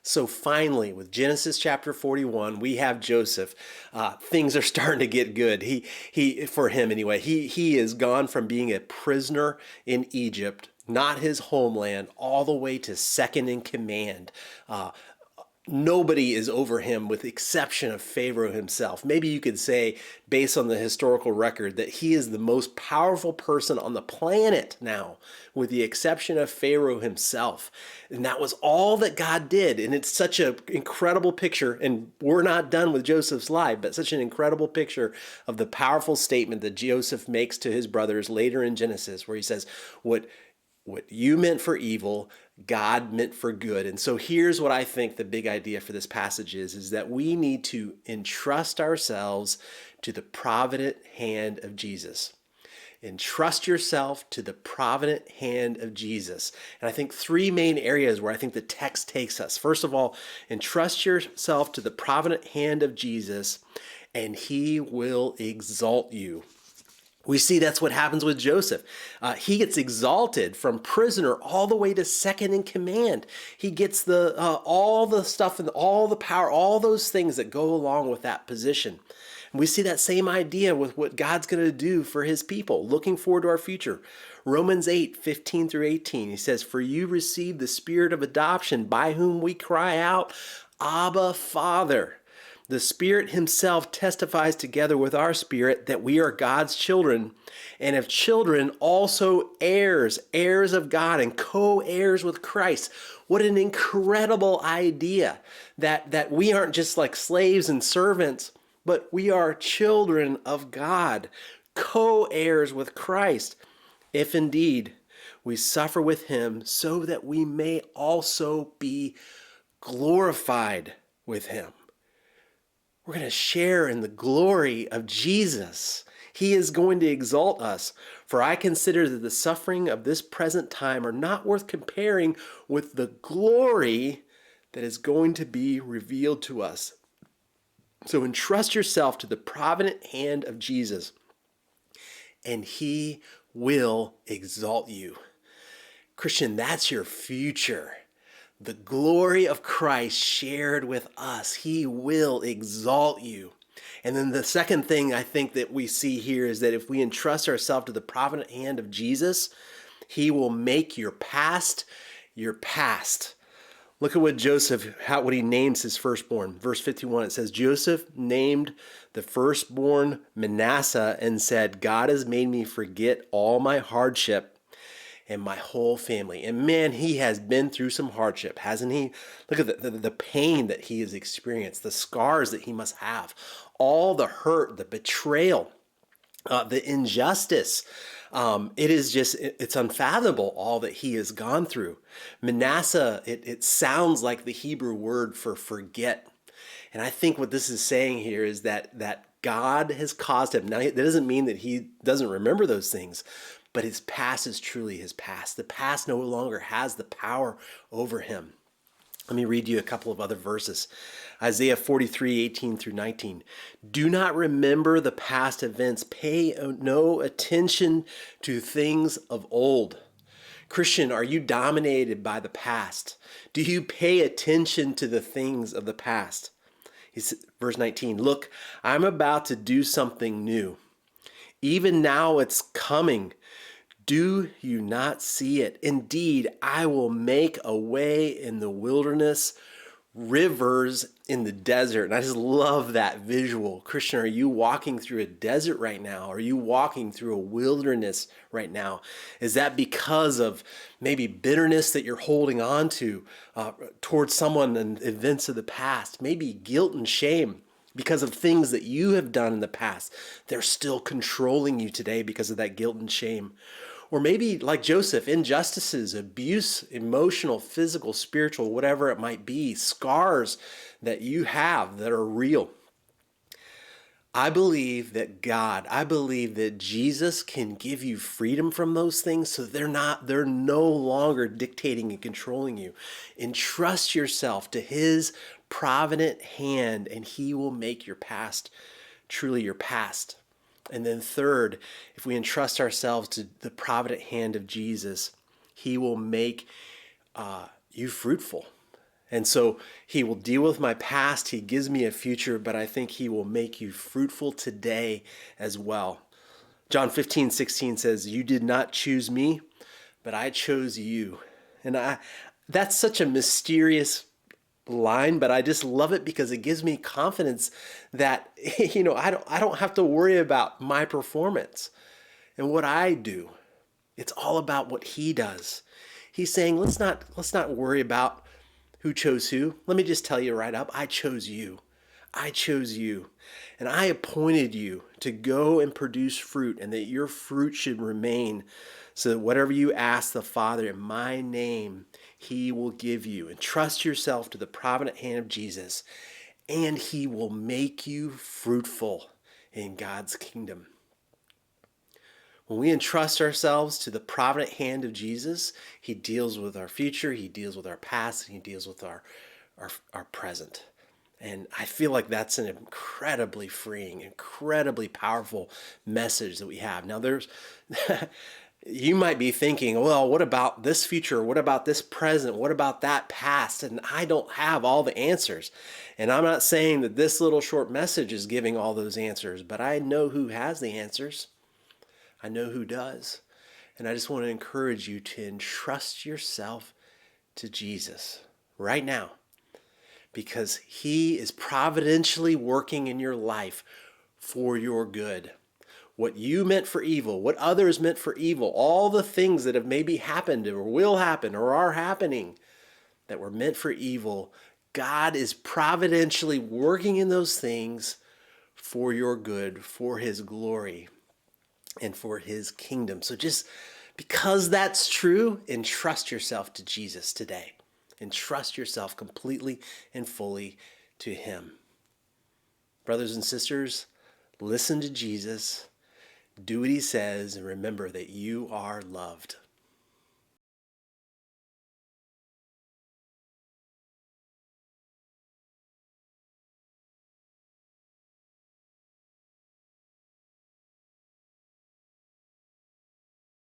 So finally, with Genesis chapter 41, we have Joseph. Things are starting to get good. For him anyway. He is gone from being a prisoner in Egypt, not his homeland, all the way to second in command. Nobody is over him with the exception of Pharaoh himself. Maybe you could say, based on the historical record, that he is the most powerful person on the planet now, with the exception of Pharaoh himself. And that was all that God did. And it's such an incredible picture. And we're not done with Joseph's life, but such an incredible picture of the powerful statement that Joseph makes to his brothers later in Genesis, where he says, what you meant for evil, God meant for good. And so here's what I think the big idea for this passage is that we need to entrust ourselves to the provident hand of Jesus. Entrust yourself to the provident hand of Jesus. And I think three main areas where I think the text takes us. First of all, entrust yourself to the provident hand of Jesus, and he will exalt you. We see that's what happens with Joseph. He gets exalted from prisoner all the way to second in command. He gets all the stuff and all the power, all those things that go along with that position. And we see that same idea with what God's going to do for his people, looking forward to our future. Romans 8:15 through 18, he says, "For you received the spirit of adoption, by whom we cry out, Abba, Father. The Spirit himself testifies together with our spirit that we are God's children, and if children, also heirs, heirs of God and co-heirs with Christ." What an incredible idea that we aren't just like slaves and servants, but we are children of God, co-heirs with Christ, if indeed we suffer with him, so that we may also be glorified with him. We're going to share in the glory of Jesus. He is going to exalt us. "For I consider that the suffering of this present time are not worth comparing with the glory that is going to be revealed to us." So entrust yourself to the provident hand of Jesus, and he will exalt you. Christian, that's your future. The glory of Christ shared with us. He will exalt you. And then the second thing I think that we see here is that if we entrust ourselves to the provident hand of Jesus, he will make your past your past. Look at what what he names his firstborn. Verse 51, it says, "Joseph named the firstborn Manasseh and said, 'God has made me forget all my hardship and my whole family.'" And man, he has been through some hardship, hasn't he? Look at the pain that he has experienced, the scars that he must have, all the hurt, the betrayal, the injustice. It's unfathomable all that he has gone through. Manasseh, it sounds like the Hebrew word for forget. And I think what this is saying here is that God has caused him. Now, that doesn't mean that he doesn't remember those things, but his past is truly his past. The past no longer has the power over him. Let me read you a couple of other verses. Isaiah 43:18 through 19. "Do not remember the past events. Pay no attention to things of old." Christian, are you dominated by the past? Do you pay attention to the things of the past? Verse 19, "Look, I'm about to do something new. Even now it's coming. Do you not see it? Indeed, I will make a way in the wilderness, rivers in the desert." And I just love that visual. Christian, are you walking through a desert right now? Are you walking through a wilderness right now? Is that because of maybe bitterness that you're holding on to towards someone and events of the past? Maybe guilt and shame because of things that you have done in the past. They're still controlling you today because of that guilt and shame. Or maybe like Joseph, injustices, abuse, emotional, physical, spiritual, whatever it might be, scars that you have that are real. I believe that Jesus can give you freedom from those things, so they're no longer dictating and controlling you. Entrust yourself to his provident hand, and he will make your past truly your past. And then third, if we entrust ourselves to the provident hand of Jesus, he will make you fruitful. And so he will deal with my past. He gives me a future, but I think he will make you fruitful today as well. John 15:16 says, "You did not choose me, but I chose you." And that's such a mysterious line, but I just love it because it gives me confidence that I don't have to worry about my performance and what I do. It's all about what he does. He's saying, let's not worry about who chose who. Let me just tell you right up, I chose you. I chose you. And I appointed you to go and produce fruit, and that your fruit should remain, so that whatever you ask the Father in my name, he will give you. And trust yourself to the provident hand of Jesus, and he will make you fruitful in God's kingdom. When we entrust ourselves to the provident hand of Jesus, he deals with our future, he deals with our past, and he deals with our present. And I feel like that's an incredibly freeing, incredibly powerful message that we have. Now you might be thinking, well, what about this future? What about this present? What about that past? And I don't have all the answers. And I'm not saying that this little short message is giving all those answers, but I know who has the answers. I know who does. And I just want to encourage you to entrust yourself to Jesus right now, because he is providentially working in your life for your good. What you meant for evil, what others meant for evil, all the things that have maybe happened or will happen or are happening that were meant for evil, God is providentially working in those things for your good, for his glory, and for his kingdom. So just because that's true, entrust yourself to Jesus today. Entrust yourself completely and fully to him. Brothers and sisters, listen to Jesus, do what he says, and remember that you are loved.